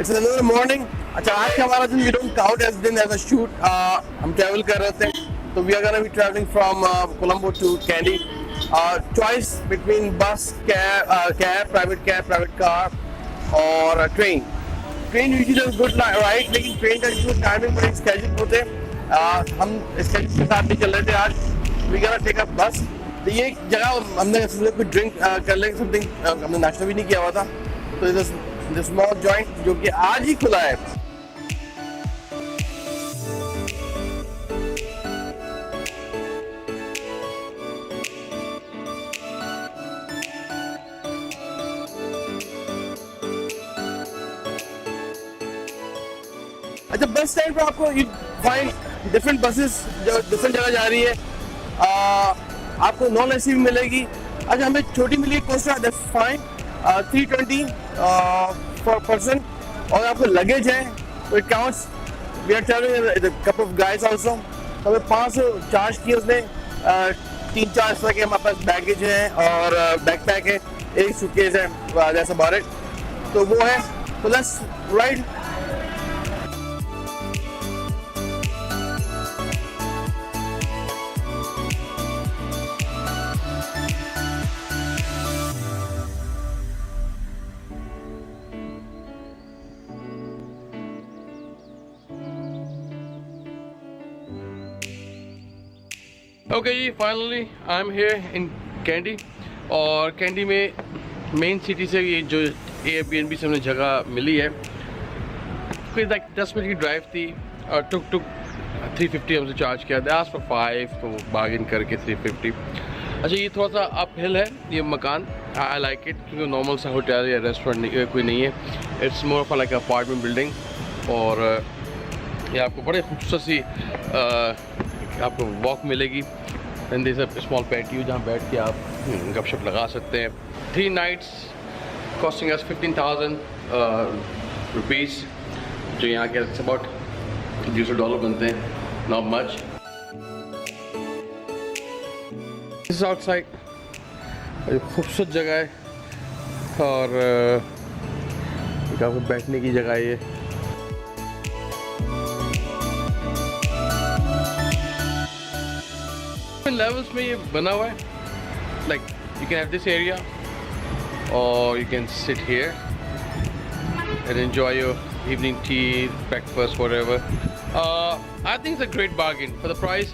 It's another morning. अच्छा आज का हमारा दिन we don't count as दिन as a shoot. हम travel कर रहे थे, तो we are gonna be traveling from Colombo to Kandy. Choice between bus, private car, और train. Train usually is good right, लेकिन train का जो timing बड़े schedule होते हैं, हम schedule के साथ नहीं चल रहे थे आज. We gonna take a bus. तो ये जगह हमने सोचा कुछ ड्रिंक कर लेंगे something, हमने नाश्ता भी नहीं किया हुआ था, तो the small joint जो कि आज ही खुला है. अच्छा बस स्टैंड पर आपको you find different buses जो different जगह जा रही है. आपको नॉन एसी भी मिलेगी. अच्छा हमें छोटी मिली Costa, that's fine. 320 per person. और आपको लगेज है तो it counts. We are traveling with a couple of guys also. तो हमें 500 चार्ज किए उसने. 3-4 तरह के हमारे पास बैगेज है और बैकपैक है, एक सूटकेस है, that's about it. तो वो है, तो let's ride. ओके जी, finally I am here in Kandy. और कैंडी में मेन सिटी से ये जो एयरबीएनबी से हमें जगह मिली है, कोई 10 मिनट की ड्राइव थी और टुक 350 हमसे चार्ज किया. दे आस्क्ड फॉर 5, तो बार्गेन करके 350. अच्छा ये थोड़ा सा अप हिल है ये मकान. आई लाइक इट क्योंकि नॉर्मल सा होटल या रेस्टोरेंट कोई नहीं है. It's more of like apartment building. और ये आपको बड़े खूबसूरत सी आपको वॉक मिलेगी. And there is a small patio जहाँ बैठ के आप गपशप लगा सकते हैं. 3 nights कॉस्टिंग अस 15,000 रुपीज़, जो यहाँ के अबाउट $200 बनते हैं. Not much. इस आउटसाइड खूबसूरत जगह है और आपको बैठने की जगह है ये. लेवल्स में ये बना हुआ है. Like you can have this area और you can sit here and enjoy your evening tea, breakfast, whatever. I think it's a great bargain for the price.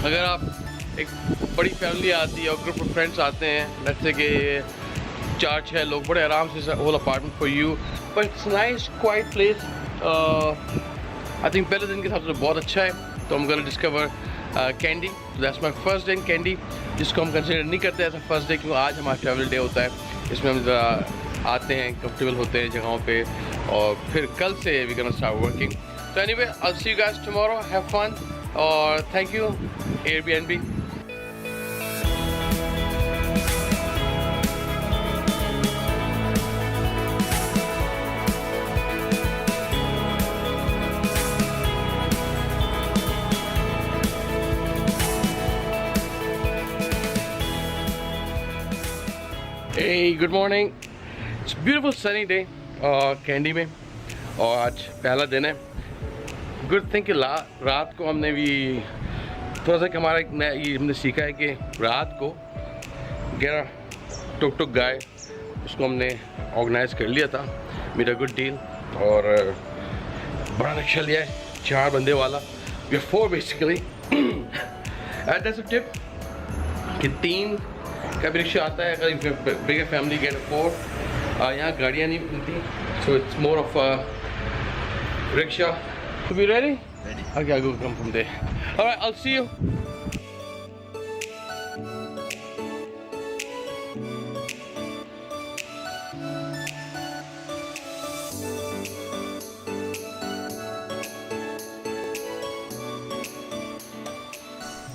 अगर आप एक बड़ी फैमिली आती है और ग्रुप ऑफ फ्रेंड्स आते हैं, लेट्स से कि 4-6 लोग, बड़े आराम से whole apartment for you. But it's nice quiet place. I think पहले दिन के हिसाब से बहुत अच्छा है. तो हम gonna discover candy. That's my first day in candy, जिसको हम कंसिडर नहीं करते ऐसा फर्स्ट डे, क्योंकि आज हमारा ट्रैवल डे होता है. इसमें हम ज़रा आते हैं, कंफर्टेबल होते हैं जगहों पे, और फिर कल से we gonna start working. So anyway, I will see you guys tomorrow. Have fun और thank you Airbnb. Hey, good morning. It's a beautiful sunny day Kandy में, और आज पहला दिन है. गुड थिंग कि रात को हमने भी थोड़ा सा कि हमारा एक नया ये हमने सीखा है कि रात को 11 टुक गाय उसको हमने ऑर्गेनाइज कर लिया था. मेरा गुड डील. और बड़ा रिक्शा लिया है 4 बंदे वाला. We are 4 basically. That's a tip कि 3 का भी रिक्शा आता है. अगर बिगर फैमिली गेट 4. यहाँ गाड़ियाँ नहीं मिलती, so it's more of rickshaw. To be ready? Ready. Okay, I'll go come from there. All right, I'll see you.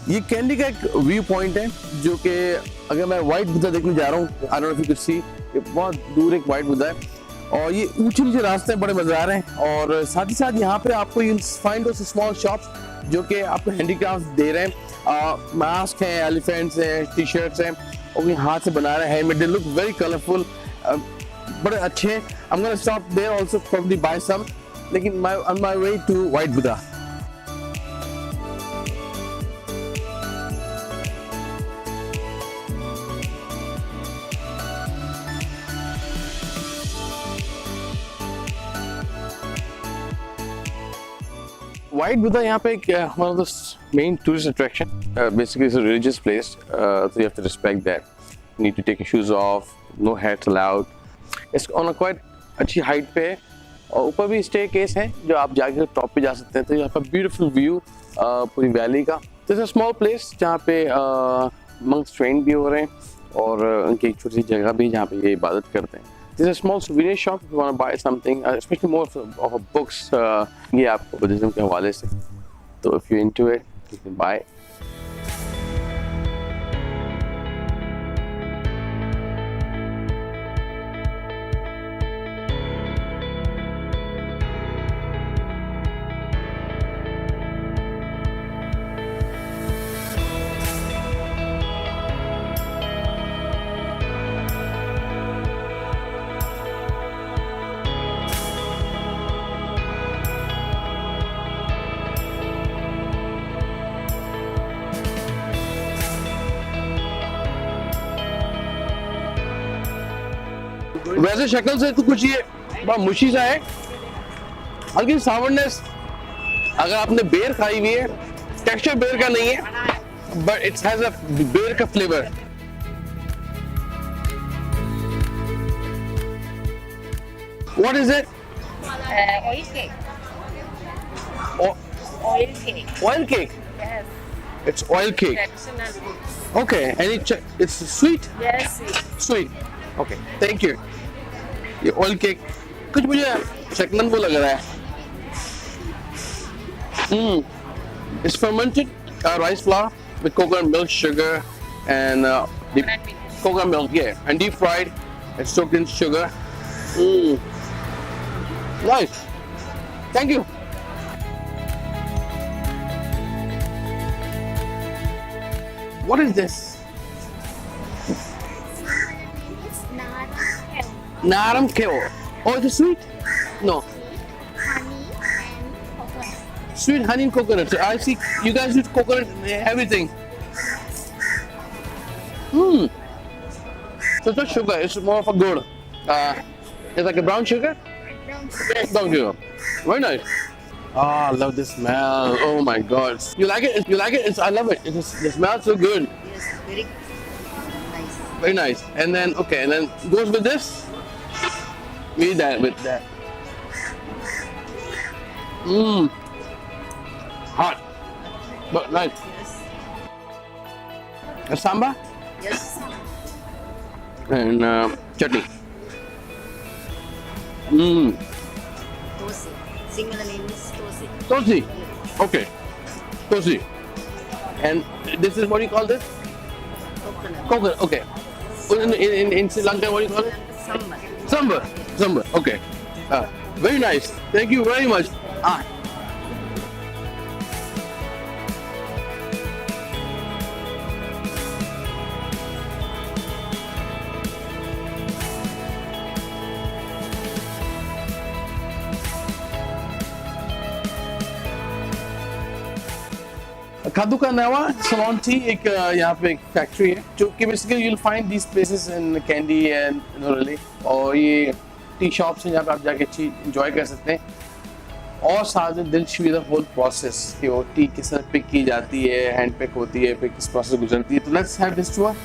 ये कैंडी का एक व्यू पॉइंट है, जो कि अगर मैं व्हाइट बुद्धा देखने जा रहा हूँ, I don't know if you can see, बहुत दूर एक व्हाइट बुद्धा है. और ये ऊंचे नीचे रास्ते बड़े मजेदार हैं. और साथ ही साथ यहाँ पे आपको you find those small shops जो कि आपको हैंडीक्राफ्ट दे रहे हैं. मास्क हैं, एलिफेंट्स हैं, टी शर्ट्स हैं, और ये हाथ से बना रहे हैं, handmade. They look very colourful. बड़े अच्छे हैं. I'm gonna stop there also, probably buy some. लेकिन on my way to White Buddha. White Buddha यहाँ पे one of the main tourist attraction. Basically, it's a religious place, so you have to respect that. You need to take your shoes off. No hats allowed. It's on a quite अच्छी height पे है और ऊपर भी stay case है जो आप जाके टॉप पे जा सकते हैं. तो यहाँ पर beautiful view पूरी वैली का. There's a small place जहाँ पे monks train भी हो रहे हैं और उनकी एक छोटी सी जगह भी है जहाँ पे ये इबादत करते हैं. There's a small souvenir shop if you want to buy something, especially more of books. ये आपको बुद्धिज्म के हवाले से. तो if you're into it, you can buy it. वैसे शक्ल से तो कुछ ये बड़ा मुशी सा है, हल्की सावरनेस. अगर आपने बेर खाई हुई है, टेक्सचर बेर का नहीं है, बट इट हैज अ बेर का flavour. What is it? Oil cake. Oil cake. Yes. It's oil cake. Traditional food. Okay, and it's sweet. Yes. Sweet. Okay, thank you. ये oil cake कुछ मुझे शक्लन वो लग रहा है. It's fermented rice flour with coconut milk, sugar, and coconut milk, yeah, and deep fried and soaked in sugar. Nice. Thank you. What is this? It's not Naram keo. Oh, it's sweet? No. honey and coconut. Sweet honey and coconut. So I see you guys use coconut in everything. So it's not sugar, it's more of a gourd. It's like a brown sugar? Brown Yes, brown sugar. Very nice. Ah, I love the smell. Oh my god. You like it? You like it? I love it. The smell is so good. Yes, very nice. Very nice. And then, okay, and then goes with this? We eat that with that. Hot. But nice. Yes. A samba? Yes. And chutney. Tosi. Singular name is Tosi. Tosi. Okay. Tosi. And this is what you call this? Coconut. Coconut. Okay. In Sri Lanka, what do you call it? Sambar. Sambar. Sambar. Okay. Very nice. Thank you very much. खादू का नवा salon T एक यहाँ पे एक factory है जो कि basically you'll find these places in Kandy and Nurali और ये टी शॉप्स हैं जहाँ पे आप जाके टी enjoy कर सकते हैं और साथ में दिल द होल प्रोसेस कि वो टी किस तरह पिक की जाती है, हैंड पिक होती है, फिर किस प्रोसेस गुजरती है. तो let's have this tour.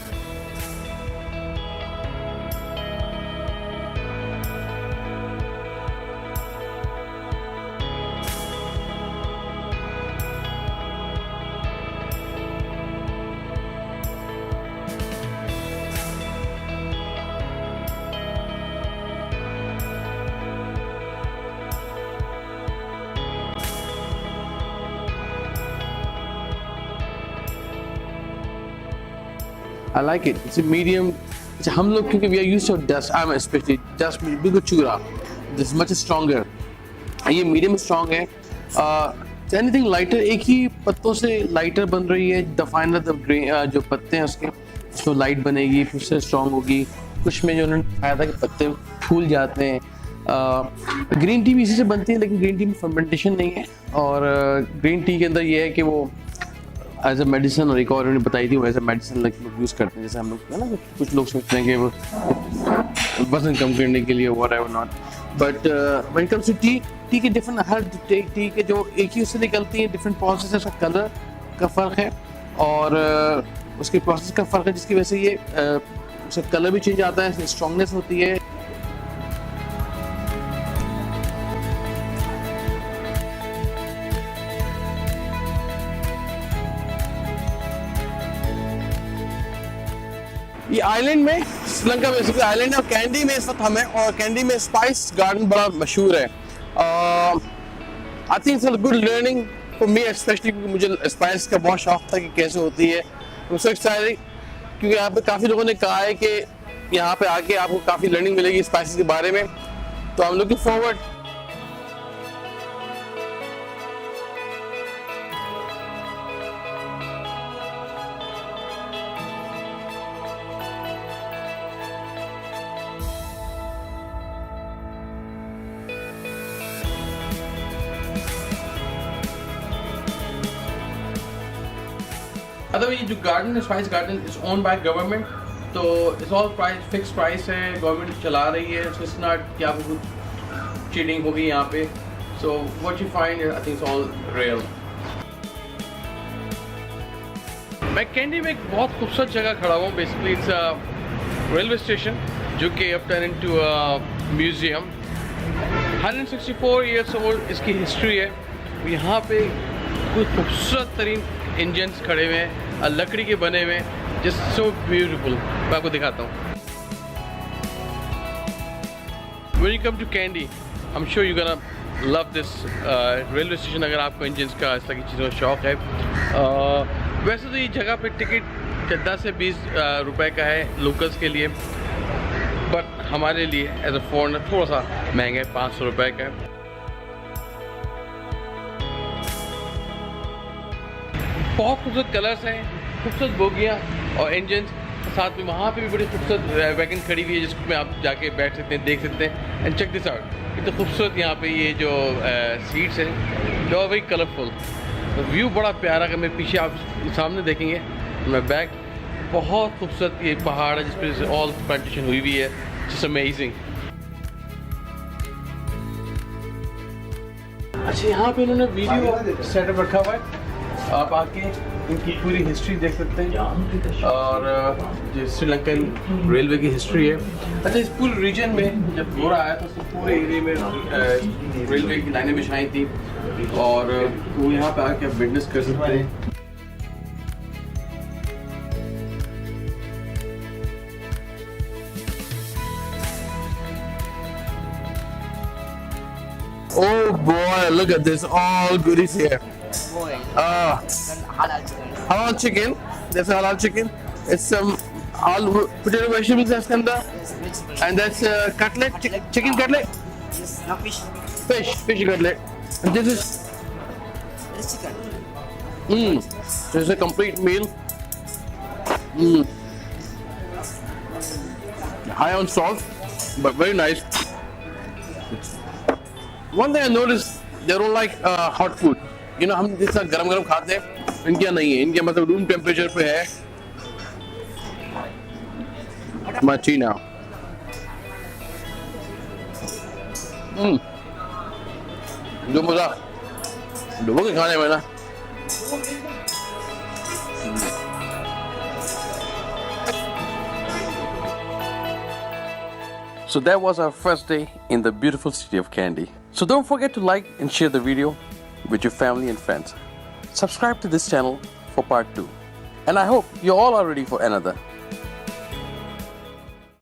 I like it. It's a medium. अच्छा हम लोग क्योंकि we are used to dust. I'm especially dust बिल्कुल चूरा. This is much stronger. ये medium strong है. Anything lighter एक ही पत्तों से lighter बन रही है. The finer the grain जो पत्ते हैं उसके तो light बनेगी फिर से strong होगी. कुछ में जो उन्होंने बताया था कि पत्ते फूल जाते हैं। ग्रीन टी भी इसी से बनती है, लेकिन ग्रीन टी में फर्मेंटेशन नहीं है। और ग्रीन टी के अंदर ये है कि वो एज अ मेडिसिन, और एक और उन्होंने बताई थी वो एज अ मेडिसिन लोग यूज़ करते हैं। जैसे हम लोग है ना, कुछ लोग सोचते हैं कि वो वजन कम करने के लिए whatever not, but when it comes to tea, tea के डिफरेंट, हर टी के जो एक ही उससे निकलती है, डिफरेंट प्रोसेस है, उसका कलर का फ़र्क है और उसके प्रोसेस का फ़र्क है, जिसकी वजह से ये उसका कलर भी चेंज आता है, स्ट्रॉन्गनेस होती है। ये आइलैंड में, श्रीलंका में आइलैंड है और कैंडी में इस वक्त हम हैं, और कैंडी में स्पाइस गार्डन बड़ा मशहूर है। आई think it's a good learning for me specially, क्योंकि मुझे स्पाइस का बहुत शौक था कि कैसे होती है। सो एक्साइटेड, क्योंकि यहाँ पे काफ़ी लोगों ने कहा है कि यहाँ पे आके आपको काफ़ी लर्निंग मिलेगी स्पाइसेस के बारे में, तो आई एम लुकिंग फॉरवर्ड। मतलब ये जो गार्डन है, spice garden, is own by government, तो it's all price, fix price है, गवर्नमेंट चला रही है। सो इट्स नॉट कि आपको कुछ चीटिंग होगी यहाँ पे। So what you find, I think it's all real. मैं कैंडी में एक बहुत खूबसूरत जगह खड़ा हूँ। बेसिकली इट्स रेलवे स्टेशन, जो कि अब turn into museum. 164 years old इसकी हिस्ट्री है। यहाँ पे कुछ खूबसूरत तरीन इंजन्स खड़े हुए हैं, लकड़ी के बने हुए, जस्ट सो ब्यूटीफुल। मैं आपको दिखाता हूँ। When you come to Kandy, I'm sure you're gonna love this railway station, अगर आपको इंजन्स का इस तरह की चीज़ों का शौक है। वैसे तो ये जगह पे टिकट 10 से 20 रुपए का है लोकल्स के लिए, बट हमारे लिए एज अ फॉरेनर थोड़ा सा महंगा है, 500 रुपए का है। बहुत खूबसूरत कलर्स हैं, खूबसूरत बोगियाँ और इंजन्स। साथ में वहाँ पे भी बड़ी खूबसूरत वैगन खड़ी हुई है, जिसमें आप जाके बैठ सकते हैं, देख सकते हैं। एंड चेक दिस आउट, कितना खूबसूरत यहाँ पे ये जो सीट्स हैं, जो वेरी कलरफुल। तो व्यू बड़ा प्यारा। अगर मैं पीछे आप सामने देखेंगे, मैं बैक, बहुत खूबसूरत ये पहाड़ है जिस पर ऑल प्लांटेशन हुई हुई है। Just amazing. अच्छा, यहाँ पे इन्होंने वीडियो सेटअप रखा हुआ है, आप आके इनकी पूरी हिस्ट्री देख सकते हैं, और जो श्रीलंकन रेलवे की हिस्ट्री है। अच्छा, इस पूरे रीजन में जब घोड़ा आया तो पूरे एरिया में रेलवे की लाइनें बिछाई थी, और वो यहाँ पे आके आप विटनेस कर सकते हैं। Oh boy, look at this, all goodies here. Boy, halal chicken. Halal chicken, that's halal chicken. It's some all potato vegetables that's in there, Yes, vegetable. and that's cutlet, chicken cutlet, Yes, no fish. fish cutlet. And this is This chicken. so it's a complete meal. High on salt, but very nice. One thing I noticed, they don't like hot food. You know, हम जिस तरह गरम खाते हैं, इनके यहाँ नहीं है। इनके मतलब रूम टेम्परेचर पे है। Machina. जो मजा डुबो के खाने में ना। So that was our first day in the beautiful city of Kandy. So don't forget to like and share the video with your family and friends. Subscribe to this channel for part 2. And I hope you all are ready for another.